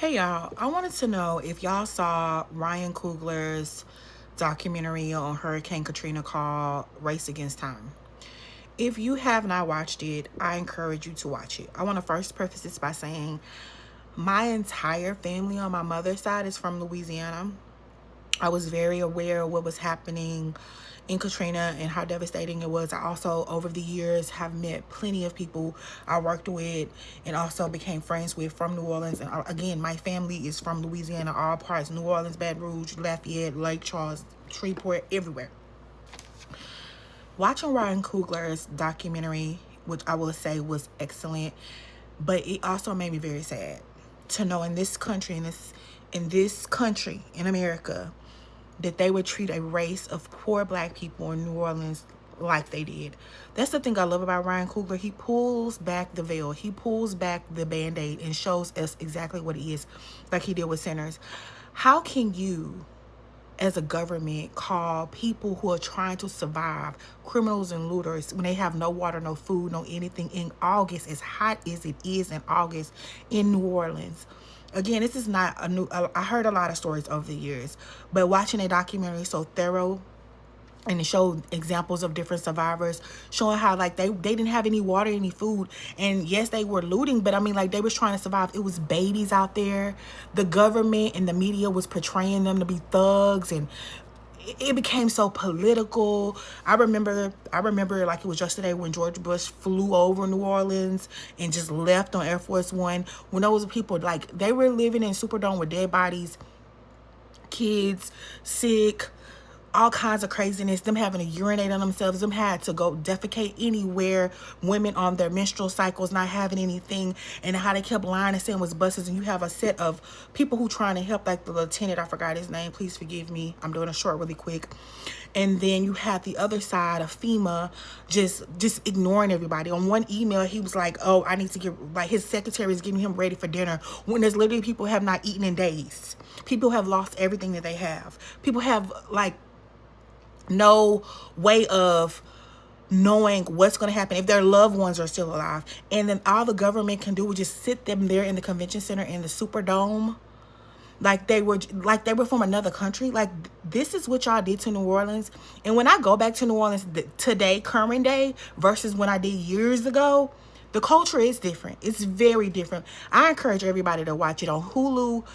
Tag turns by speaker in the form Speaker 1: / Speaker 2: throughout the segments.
Speaker 1: Hey y'all, I wanted to know if y'all saw Ryan Coogler's documentary on Hurricane Katrina called Race Against Time. If you have not watched it, I encourage you to watch it. I want to first preface this by saying my entire family on my mother's side is from Louisiana. I was very aware of what was happening in Katrina and how devastating it was. I also, over the years, have met plenty of people I worked with and also became friends with from New Orleans. And again, my family is from Louisiana, all parts: New Orleans, Baton Rouge, Lafayette, Lake Charles, Shreveport, everywhere. Watching Ryan Coogler's documentary, which I will say was excellent, but it also made me very sad to know in this country, in America, that they would treat a race of poor black people in New Orleans like they did. That's the thing I love about Ryan Coogler. He pulls back the veil. He pulls back the Band-Aid and shows us exactly what it is, like he did with Sinners. How can you, as a government, call people who are trying to survive criminals and looters when they have no water, no food, no anything in August, as hot as it is in August in New Orleans? Again, this is not a new, I heard a lot of stories over the years, but watching a documentary so thorough, and it showed examples of different survivors showing how like they didn't have any water, any food, and yes, they were looting, but I mean, like, they was trying to survive. It was babies out there. The government and the media was portraying them to be thugs, and it became so political. I remember like it was yesterday when George Bush flew over New Orleans and just left on Air Force One, when those people, like, they were living in Superdome with dead bodies, kids sick, all kinds of craziness, them having to urinate on themselves, them had to go defecate anywhere, women on their menstrual cycles not having anything, and how they kept lying and saying was buses. And you have a set of people who trying to help, like the lieutenant, I forgot his name, please forgive me, I'm doing a short really quick. And then you have the other side of FEMA just ignoring everybody. On one email, he was like, oh, I need to get, like, his secretary is getting him ready for dinner, when there's literally people have not eaten in days. People have lost everything that they have. People have, like, no way of knowing what's going to happen if their loved ones are still alive. And then all the government can do is just sit them there in the convention center in the Superdome like they were from another country. Like, this is what y'all did to New Orleans. And when I go back to New Orleans today, current day, versus when I did years ago, the culture is different. It's very different. I encourage everybody to watch it on Hulu.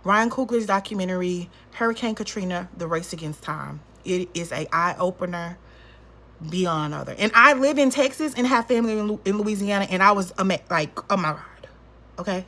Speaker 1: Ryan Coogler's documentary, Hurricane Katrina, The Race Against Time. It is a eye-opener beyond other. And I live in Texas and have family in Louisiana, and I was like, oh my God, okay?